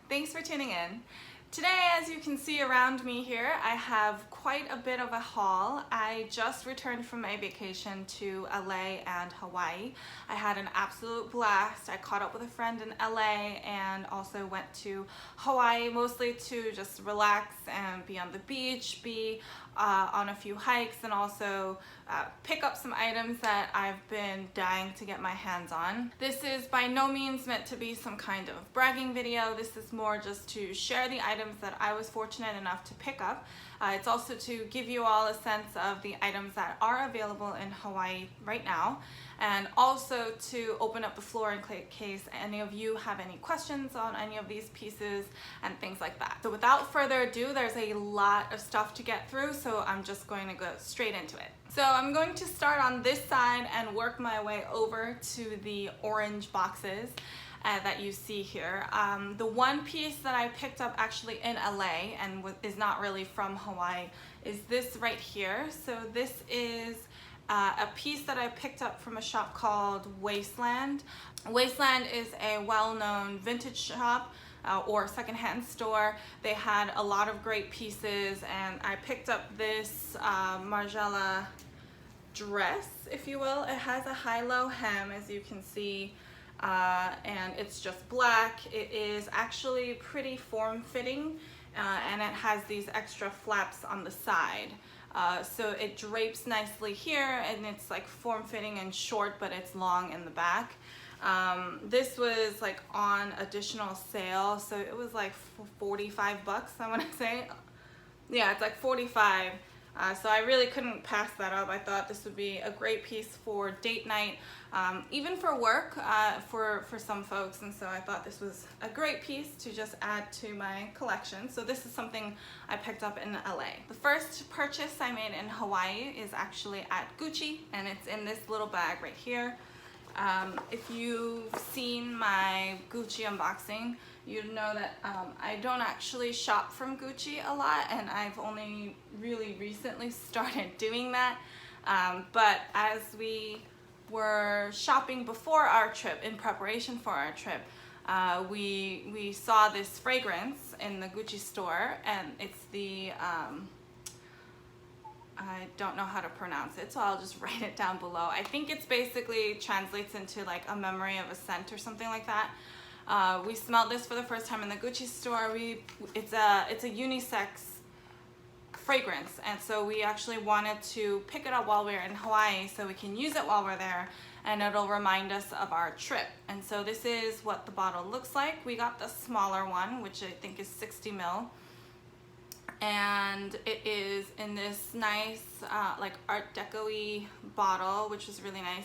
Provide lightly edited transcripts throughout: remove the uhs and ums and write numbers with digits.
Thanks for tuning in. Today, as you can see around me here, I have quite a bit of a haul. I just returned from my vacation to LA and Hawaii. I had an absolute blast. I caught up with a friend in LA and also went to Hawaii mostly to just relax and be on the beach, be on a few hikes, and also pick up some items that I've been dying to get my hands on. This is by no means meant to be some kind of bragging video. This is more just to share the items that I was fortunate enough to pick up. It's also to give you all a sense of the items that are available in Hawaii right now, and also to open up the floor in case any of you have any questions on any of these pieces and things like that. So without further ado, there's a lot of stuff to get through, so I'm just going to go straight into it. So I'm going to start on this side and work my way over to the orange boxes that you see here. The one piece that I picked up actually in LA and is not really from Hawaii is this right here. So this is a piece that I picked up from a shop called Wasteland. Wasteland is a well-known vintage shop or secondhand store. They had a lot of great pieces, and I picked up this Margiela dress, if you will. It has a high-low hem, as you can see, and it's just black. It is actually pretty form-fitting, and it has these extra flaps on the side. So it drapes nicely here, and it's like form-fitting and short, but it's long in the back. This was like on additional sale, so it was like 45 bucks, I want to say. Yeah, it's like 45. So I really couldn't pass that up. I thought this would be a great piece for date night, even for work, for some folks, and so I thought this was a great piece to just add to my collection. So this is something I picked up in LA. The first purchase I made in Hawaii is actually at Gucci, and it's in this little bag right here. If you've seen my Gucci unboxing, you'd know that I don't actually shop from Gucci a lot, and I've only really recently started doing that. But as we were shopping before our trip, in preparation for our trip, we saw this fragrance in the Gucci store, and it's the I don't know how to pronounce it, so I'll just write it down below. I think it's basically translates into like a memory of a scent or something like that. We smelled this for the first time in the Gucci store. It's a unisex fragrance, and so we actually wanted to pick it up while we were in Hawaii so we can use it while we're there, and it'll remind us of our trip. And so this is what the bottle looks like. We got the smaller one, which I think is 60 ml. And it is in this nice like Art Deco-y bottle, which is really nice.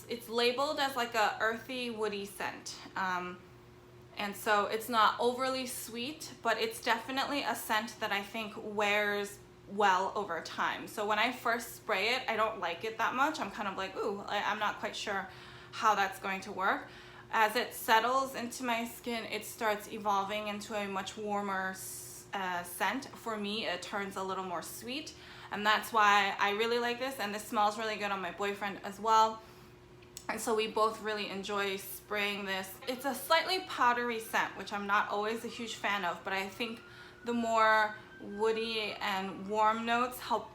It's labeled as like a earthy woody scent, and so it's not overly sweet, but it's definitely a scent that I think wears well over time. So when I first spray it, I don't like it that much. I'm kind of like, ooh, I'm not quite sure how that's going to work. As it settles into my skin, it starts evolving into a much warmer scent. For me, it turns a little more sweet, and that's why I really like this, and this smells really good on my boyfriend as well. And so we both really enjoy spraying this. It's a slightly powdery scent, which I'm not always a huge fan of, but I think the more woody and warm notes help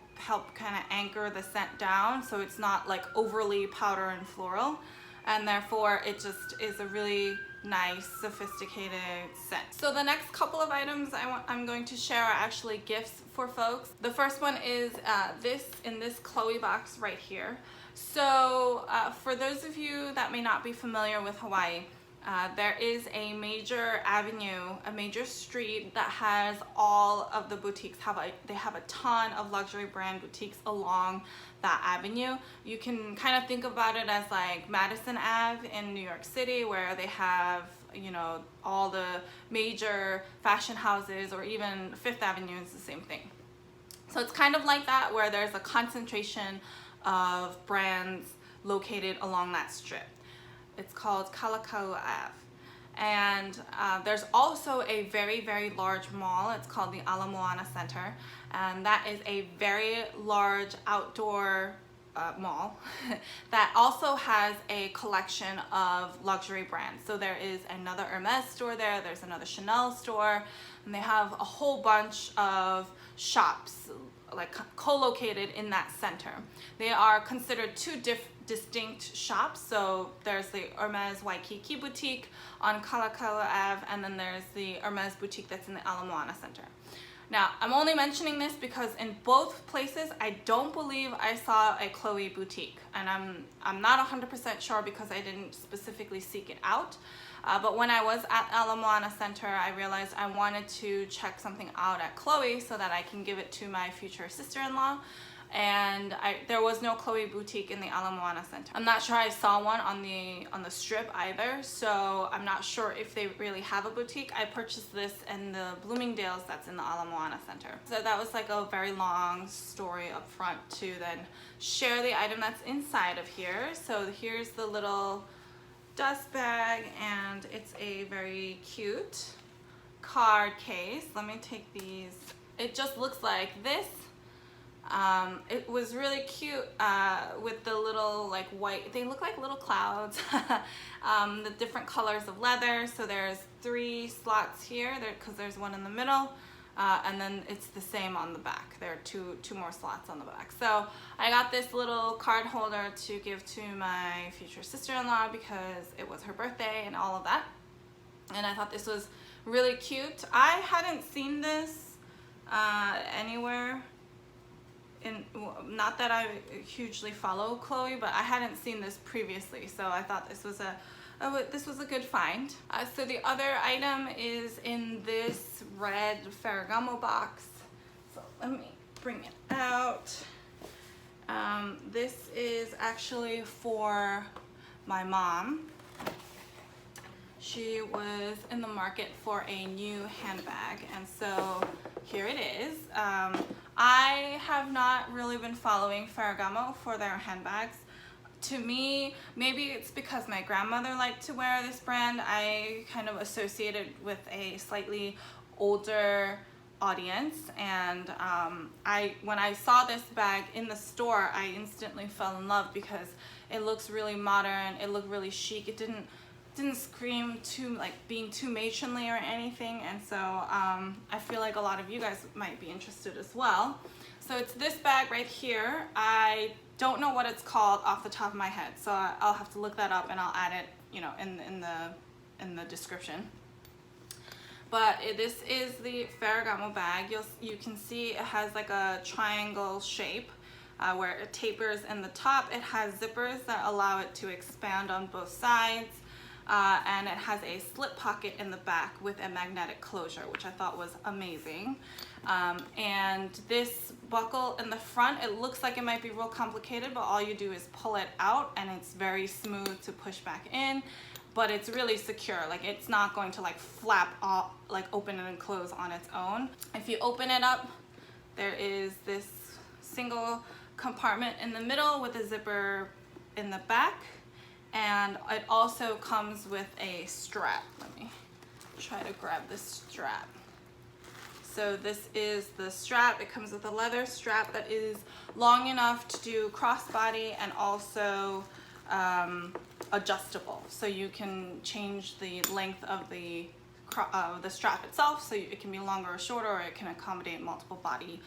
kind of anchor the scent down, so it's not like overly powder and floral. And therefore it just is a really nice, sophisticated scent. So the next couple of items I'm going to share are actually gifts for folks. The first one is this Chloé box right here. So for those of you that may not be familiar with Hawaii, there is a major avenue, a major street that has all of the boutiques. They have a ton of luxury brand boutiques along that avenue. You can kind of think about it as like Madison Ave in New York City, where they have, you know, all the major fashion houses, or even Fifth Avenue is the same thing. So it's kind of like that, where there's a concentration of brands located along that strip. It's called Kalakaua Ave. And there's also a very, very large mall. It's called the Ala Moana Center, and that is a very large outdoor mall that also has a collection of luxury brands. So there is another Hermes store there, there's another Chanel store, and they have a whole bunch of shops like co-located in that center. They are considered two distinct shops. So there's the Hermes Waikiki boutique on Kalakaua Ave, and then there's the Hermes boutique that's in the Ala Moana Center. Now, I'm only mentioning this because in both places, I don't believe I saw a Chloé boutique, and I'm not 100% sure because I didn't specifically seek it out. But when I was at Ala Moana Center, I realized I wanted to check something out at Chloé so that I can give it to my future sister-in-law. And there was no Chloé boutique in the Ala Moana Center. I'm not sure I saw one on the strip either, so I'm not sure if they really have a boutique. I purchased this in the Bloomingdale's that's in the Ala Moana Center. So that was like a very long story up front to then share the item that's inside of here. So here's the little dust bag, and it's a very cute card case. Let me take these. It just looks like this. It was really cute with the little like white, they look like little clouds, the different colors of leather. So there's 3 slots here because there's one in the middle, and then it's the same on the back. There are two more slots on the back. So I got this little card holder to give to my future sister-in-law because it was her birthday and all of that. And I thought this was really cute. I hadn't seen this anywhere. Not that I hugely follow Chloé, but I hadn't seen this previously, so I thought this was a good find. So the other item is in this red Ferragamo box. So let me bring it out. This is actually for my mom. She was in the market for a new handbag, and so here it is. I have not really been following Ferragamo for their handbags. To me, maybe it's because my grandmother liked to wear this brand. I kind of associated with a slightly older audience, and when I saw this bag in the store, I instantly fell in love because it looks really modern. It looked really chic. It didn't scream too like being too matronly or anything, and so I feel like a lot of you guys might be interested as well. So it's this bag right here. I don't know what it's called off the top of my head, so I'll have to look that up and I'll add it, you know, in the description. But this is the Ferragamo bag. You can see it has like a triangle shape where it tapers in the top. It has zippers that allow it to expand on both sides. And it has a slip pocket in the back with a magnetic closure, which I thought was amazing. And this buckle in the front, it looks like it might be real complicated, but all you do is pull it out and it's very smooth to push back in, but it's really secure. Like it's not going to like flap off, like open and close on its own. If you open it up, there is this single compartment in the middle with a zipper in the back. And it also comes with a strap. Let me try to grab this strap. So this is the strap. It comes with a leather strap that is long enough to do crossbody and also adjustable. So you can change the length of the strap itself, so it can be longer or shorter, or it can accommodate multiple body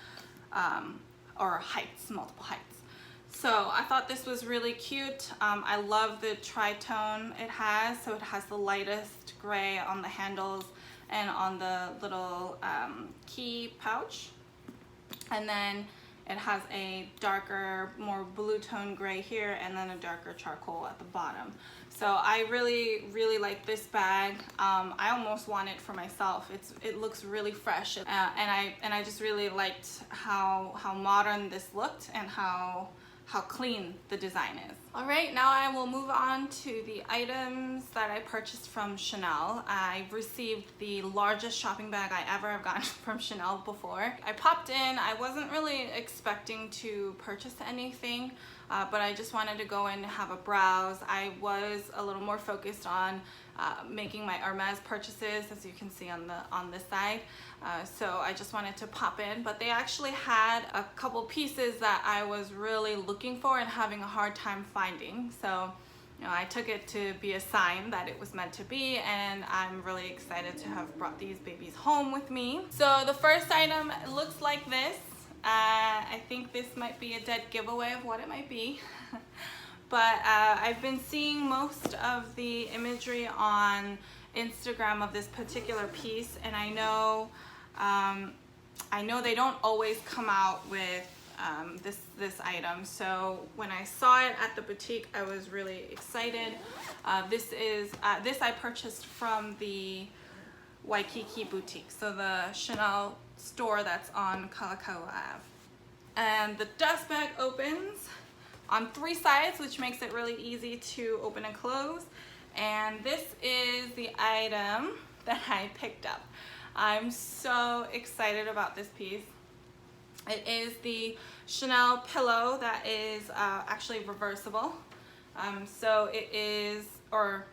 or heights, multiple heights. So I thought this was really cute. I love the tritone it has. So it has the lightest gray on the handles and on the little key pouch. And then it has a darker, more blue tone gray here, and then a darker charcoal at the bottom. So I really, really like this bag. I almost want it for myself. It looks really fresh, and I just really liked how modern this looked and how clean the design is. All right, now I will move on to the items that I purchased from Chanel. I received the largest shopping bag I ever have gotten from Chanel before. I popped in, I wasn't really expecting to purchase anything. but I just wanted to go in and have a browse. I was a little more focused on making my Hermes purchases, as you can see on this side. So I just wanted to pop in, but they actually had a couple pieces that I was really looking for and having a hard time finding. So I took it to be a sign that it was meant to be, and I'm really excited to have brought these babies home with me. So the first item looks like this. I think this might be a dead giveaway of what it might be. But I've been seeing most of the imagery on Instagram of this particular piece, and I know they don't always come out with this item. So when I saw it at the boutique, I was really excited. This I purchased from the Waikiki boutique, so the Chanel store that's on Kalakaua Ave. And the dust bag opens on 3 sides, which makes it really easy to open and close. And this is the item that I picked up. I'm so excited about this piece. It is the Chanel pillow that is actually reversible. So it is, or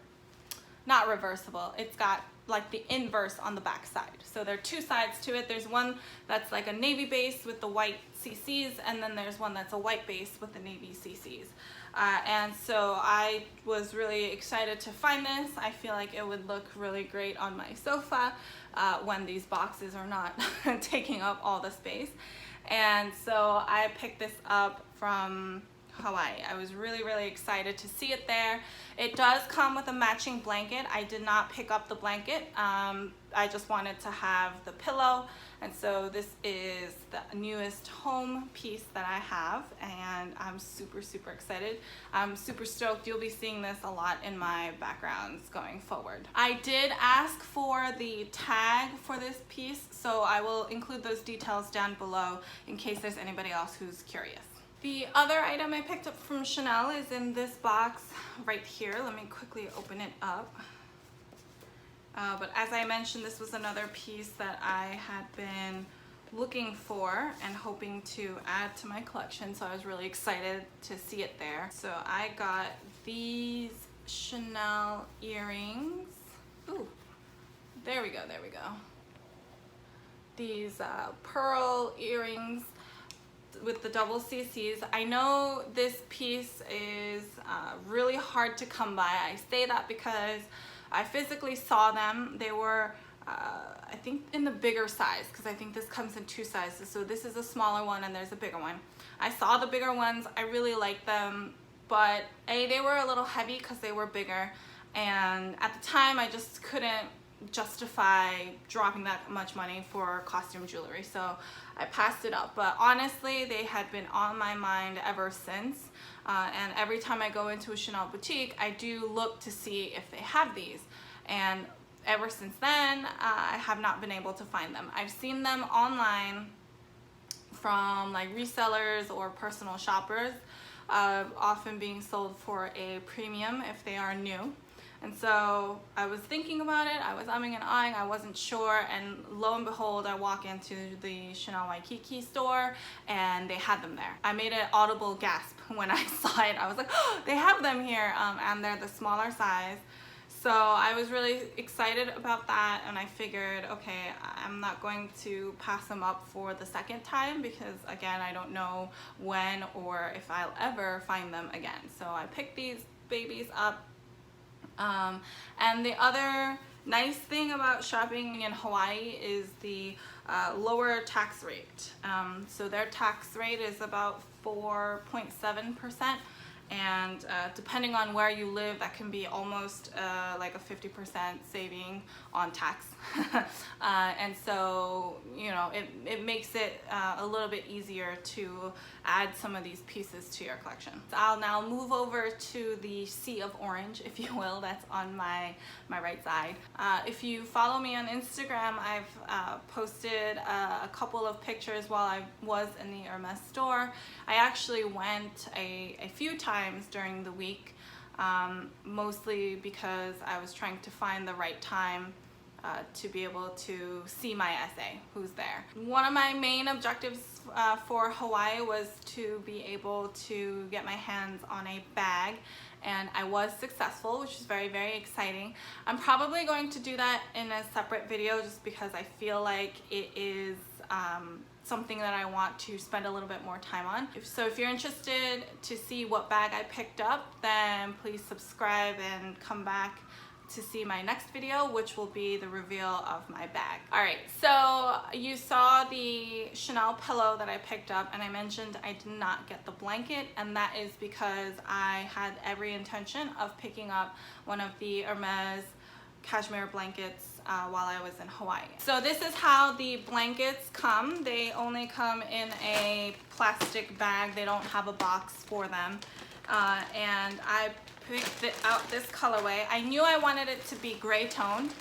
not reversible, it's got like the inverse on the back side. So there are 2 sides to it. There's one that's like a navy base with the white CCs, and then there's one that's a white base with the navy CCs. And so I was really excited to find this. I feel like it would look really great on my sofa when these boxes are not taking up all the space. And so I picked this up from Hawaii. I was really excited to see it there. It does come with a matching blanket. I did not pick up the blanket. I just wanted to have the pillow, and so this is the newest home piece that I have, and I'm super excited. I'm super stoked. You'll be seeing this a lot in my backgrounds going forward. I did ask for the tag for this piece, so I will include those details down below in case there's anybody else who's curious. The other item I picked up from Chanel is in this box right here. Let me quickly open it up. But as I mentioned, this was another piece that I had been looking for and hoping to add to my collection, so I was really excited to see it there. So I got these Chanel earrings. Ooh, there we go. These pearl earrings with the double CCs. I know this piece is really hard to come by. I say that because I physically saw them. They were, I think, in the bigger size, because I think this comes in 2 sizes. So this is a smaller one and there's a bigger one. I saw the bigger ones. I really liked them, but they were a little heavy because they were bigger. And at the time, I just couldn't justify dropping that much money for costume jewelry, so I passed it up. But honestly, they had been on my mind ever since, and every time I go into a Chanel boutique, I do look to see if they have these, and ever since then I have not been able to find them. I've seen them online from like resellers or personal shoppers, often being sold for a premium if they are new. And so I was thinking about it, I was umming and ahhing, I wasn't sure, and lo and behold, I walk into the Chanel Waikiki store and they had them there. I made an audible gasp when I saw it. I was like, oh, they have them here, and they're the smaller size. So I was really excited about that, and I figured, okay, I'm not going to pass them up for the second time because, again, I don't know when or if I'll ever find them again. So I picked these babies up. And the other nice thing about shopping in Hawaii is the lower tax rate. So their tax rate is about 4.7%, and depending on where you live, that can be almost like a 50% saving on tax. And so, you know, it makes it a little bit easier to add some of these pieces to your collection. So I'll now move over to the sea of orange, if you will, that's on my right side. If you follow me on Instagram, I've posted a couple of pictures while I was in the Hermes store. I actually went a few times during the week, mostly because I was trying to find the right time to be able to see my essay, who's there. One of my main objectives for Hawaii was to be able to get my hands on a bag, and I was successful, which is very, very exciting. I'm probably going to do that in a separate video just because I feel like it is something that I want to spend a little bit more time on. So if you're interested to see what bag I picked up, then please subscribe and come back to see my next video, which will be the reveal of my bag. All right, so you saw the Chanel pillow that I picked up, and I mentioned I did not get the blanket, and that is because I had every intention of picking up one of the Hermes cashmere blankets while I was in Hawaii. So this is how the blankets come. They only come in a plastic bag. They don't have a box for them. And I picked out this colorway. I knew I wanted it to be gray toned,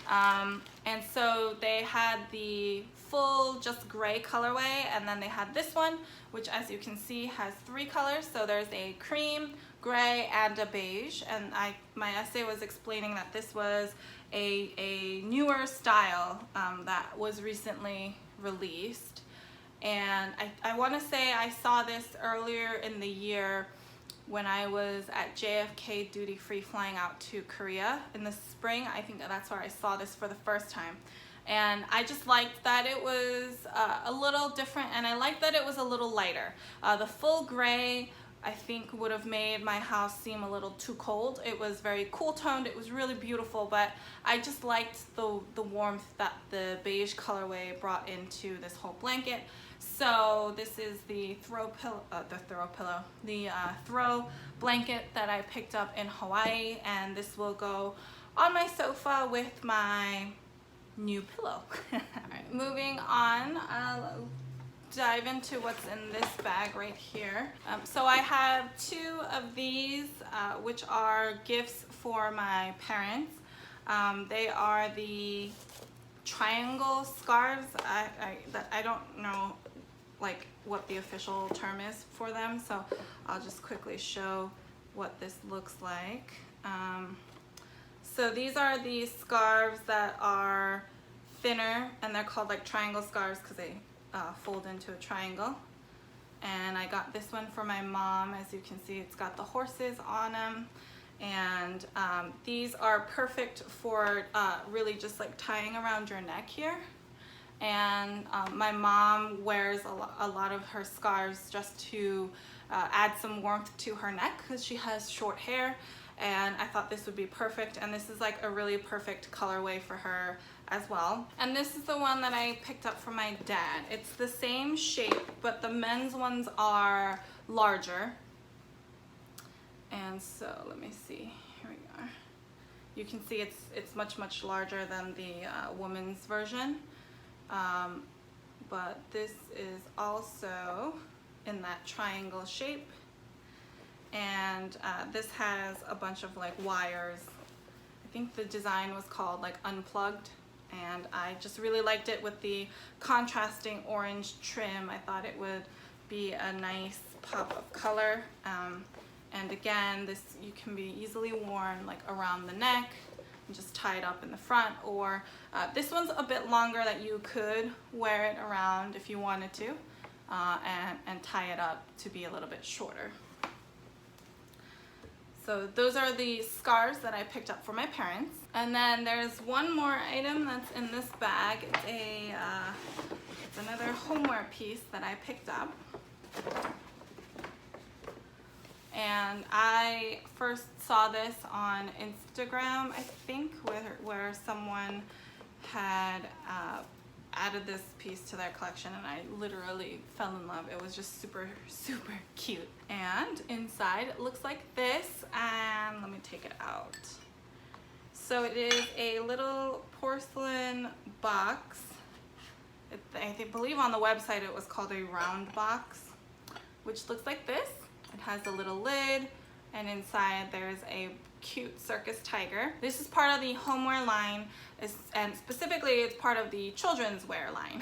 and so they had the full just gray colorway, and then they had this one, which as you can see has 3 colors. So there's a cream, gray, and a beige, and my essay was explaining that this was a newer style that was recently released. And I want to say I saw this earlier in the year when I was at JFK duty free flying out to Korea in the spring. I think that's where I saw this for the first time. And I just liked that it was a little different, and I liked that it was a little lighter. The full gray I think would have made my house seem a little too cold. It was very cool toned, it was really beautiful, but I just liked the warmth that the beige colorway brought into this whole blanket. So this is the throw blanket that I picked up in Hawaii, and this will go on my sofa with my new pillow. All right, moving on, I'll dive into what's in this bag right here. So I have 2 of these, which are gifts for my parents. They are the triangle scarves. I don't know like what the official term is for them, so I'll just quickly show what this looks like. So these are the scarves that are thinner, and they're called like triangle scarves because they fold into a triangle. And I got this one for my mom. As you can see, it's got the horses on them, and these are perfect for really just like tying around your neck here. And my mom wears a lot of her scarves just to add some warmth to her neck because she has short hair, and I thought this would be perfect, and this is like a really perfect colorway for her as well. And this is the one that I picked up from my dad. It's the same shape, but the men's ones are larger. And so let me see, here we are. You can see it's much larger than the women's version. But this is also in that triangle shape, and this has a bunch of like wires. I think the design was called like Unplugged, and I just really liked it with the contrasting orange trim. I thought it would be a nice pop of color, and again, this you can be easily worn like around the neck, just tie it up in the front, or this one's a bit longer that you could wear it around if you wanted to, and tie it up to be a little bit shorter. So those are the scarves that I picked up for my parents. And then there's one more item that's in this bag. It's another homeware piece that I picked up. And I first saw this on Instagram, I think, where someone had added this piece to their collection, and I literally fell in love. It was just super cute. And inside it looks like this, and let me take it out. So it is a little porcelain box. I believe on the website it was called a round box, which looks like this. It has a little lid, and inside there's a cute circus tiger. This is part of the homeware line, and specifically it's part of the children's wear line.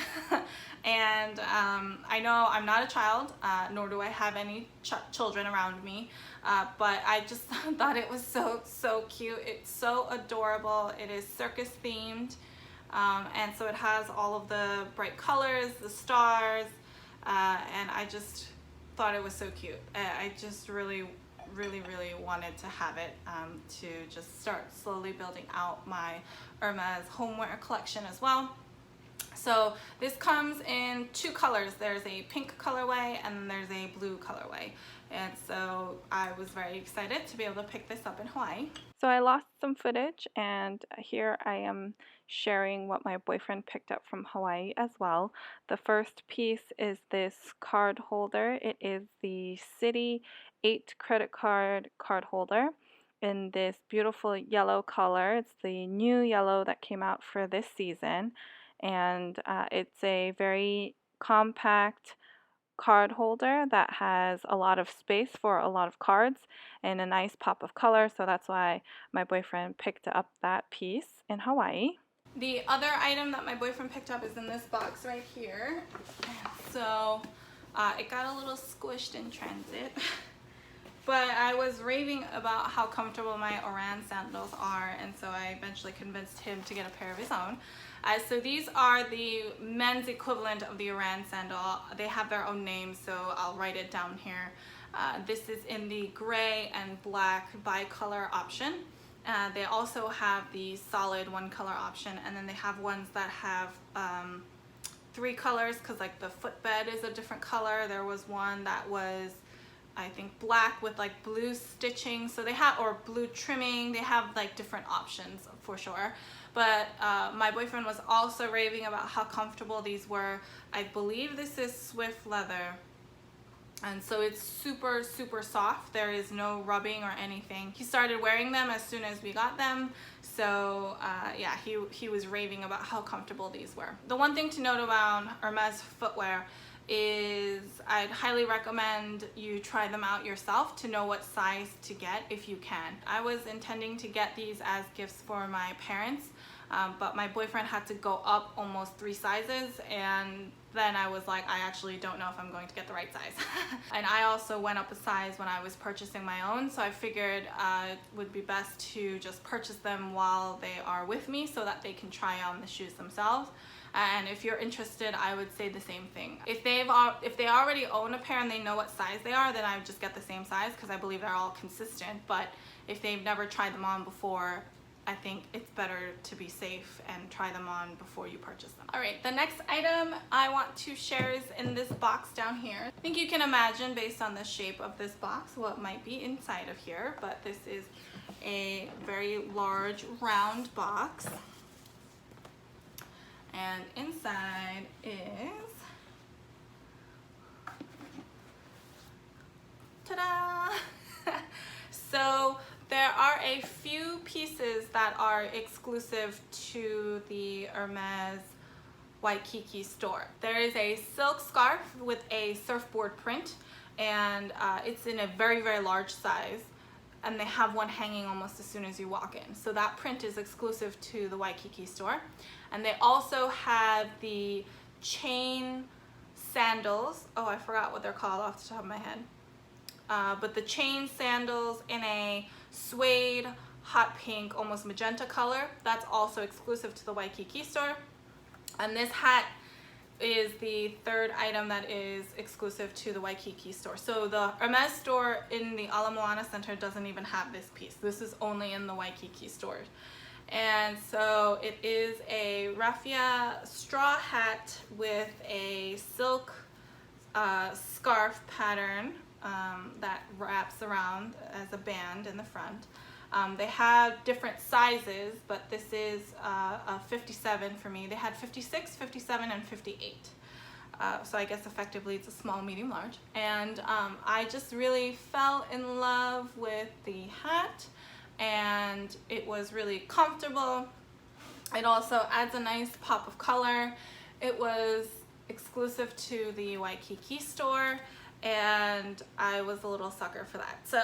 And I know I'm not a child, nor do I have any children around me, but I just thought it was so cute. It's so adorable. It is circus themed, And so it has all of the bright colors, the stars, and I just thought it was so cute. I just really wanted to have it to just start slowly building out my Hermes homeware collection as well. So this comes in two colors. There's a pink colorway and there's a blue colorway. And so I was very excited to be able to pick this up in Hawaii. So I lost some footage, and here I am sharing what my boyfriend picked up from Hawaii as well. The first piece is this card holder. It is the Citi 8 credit card holder in this beautiful yellow color. It's the new yellow that came out for this season, and it's a very compact card holder that has a lot of space for a lot of cards and a nice pop of color, so that's why my boyfriend picked up that piece in Hawaii. The other item that my boyfriend picked up is in this box right here. So it got a little squished in transit. But I was raving about how comfortable my Oran sandals are, and so I eventually convinced him to get a pair of his own. So these are the men's equivalent of the Oran sandal. They have their own name, so I'll write it down here. This is in the gray and black bicolor option. They also have the solid one color option, and then they have ones that have 3 colors, because like the footbed is a different color. There was one that was, I think, black with like blue stitching, so they have, or blue trimming. They have like different options for sure. But my boyfriend was also raving about how comfortable these were. I believe this is Swift leather, and so it's super soft. There is no rubbing or anything. He started wearing them as soon as we got them, so yeah, he was raving about how comfortable these were. The one thing to note about Hermes footwear is I'd highly recommend you try them out yourself to know what size to get if you can. I was intending to get these as gifts for my parents, but my boyfriend had to go up almost 3 sizes, and then I was like, I actually don't know if I'm going to get the right size. And I also went up a size when I was purchasing my own, so I figured it would be best to just purchase them while they are with me so that they can try on the shoes themselves. And if you're interested, I would say the same thing. If they already own a pair and they know what size they are, then I would just get the same size, because I believe they're all consistent. But if they've never tried them on before, I think it's better to be safe and try them on before you purchase them. All right, the next item I want to share is in this box down here. I think you can imagine, based on the shape of this box, what might be inside of here, but this is a very large round box. And inside is, ta-da! So there are a few pieces that are exclusive to the Hermes Waikiki store. There is a silk scarf with a surfboard print, and it's in a very large size, and they have one hanging almost as soon as you walk in. So that print is exclusive to the Waikiki store. And they also have the chain sandals. Oh, I forgot what they're called off the top of my head. But the chain sandals in a suede, hot pink, almost magenta color, that's also exclusive to the Waikiki store. And this hat is the third item that is exclusive to the Waikiki store. So the Hermes store in the Ala Moana Center doesn't even have this piece. This is only in the Waikiki store. And so it is a raffia straw hat with a silk scarf pattern that wraps around as a band in the front. They have different sizes, but this is a 57 for me. They had 56, 57, and 58. So I guess effectively it's a small, medium, large. And I just really fell in love with the hat, and it was really comfortable. It also adds a nice pop of color. It was exclusive to the Waikiki store, and I was a little sucker for that. So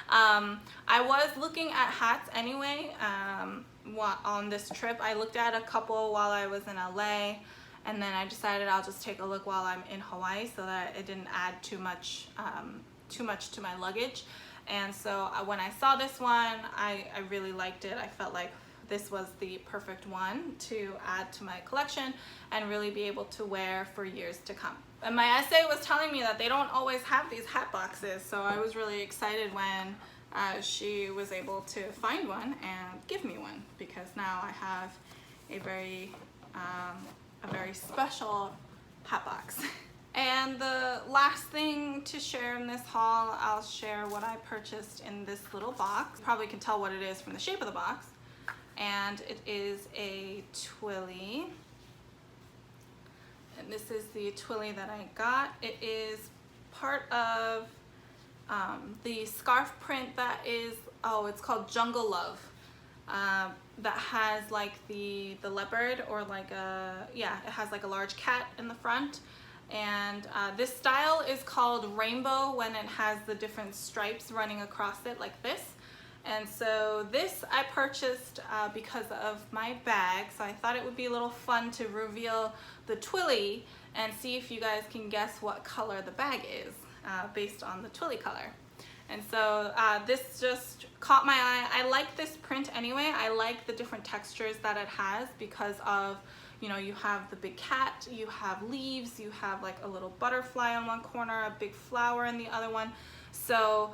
I was looking at hats anyway on this trip. I looked at a couple while I was in LA, and then I decided I'll just take a look while I'm in Hawaii so that it didn't add too much to my luggage. And so when I saw this one, I really liked it. I felt like this was the perfect one to add to my collection and really be able to wear for years to come. And my essay was telling me that they don't always have these hat boxes, so I was really excited when she was able to find one and give me one, because now I have a very special hat box. And the last thing to share in this haul, I'll share what I purchased in this little box. You probably can tell what it is from the shape of the box. And it is a Twilly. And this is the Twilly that I got. It is part of the scarf print that is, it's called Jungle Love. That has like the leopard, or like it has like a large cat in the front. And this style is called rainbow when it has the different stripes running across it like this. And so this I purchased because of my bag, so I thought it would be a little fun to reveal the Twilly and see if you guys can guess what color the bag is based on the Twilly color. And so this just caught my eye. I like this print anyway. I like the different textures that it has because of, you know, you have the big cat, you have leaves, you have like a little butterfly on one corner, a big flower in the other one. So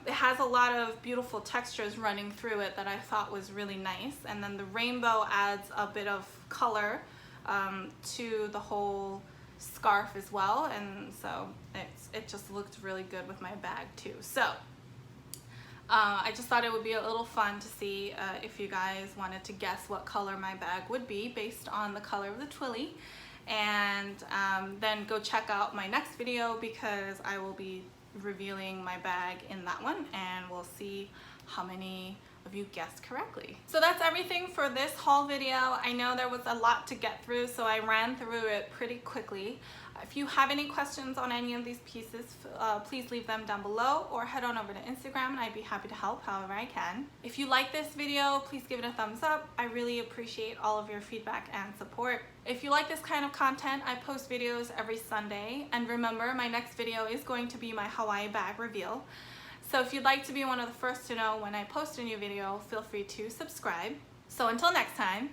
it has a lot of beautiful textures running through it that I thought was really nice. And then the rainbow adds a bit of color to the whole scarf as well. And so it just looked really good with my bag too. So I just thought it would be a little fun to see if you guys wanted to guess what color my bag would be based on the color of the Twilly. And then go check out my next video, because I will be revealing my bag in that one, and we'll see how many of you guessed correctly. So that's everything for this haul video. I know there was a lot to get through, so I ran through it pretty quickly. If you have any questions on any of these pieces, please leave them down below, or head on over to Instagram and I'd be happy to help however I can. If you like this video, please give it a thumbs up. I really appreciate all of your feedback and support. If you like this kind of content, I post videos every Sunday. And remember, my next video is going to be my Hawaii bag reveal. So if you'd like to be one of the first to know when I post a new video, feel free to subscribe. So until next time,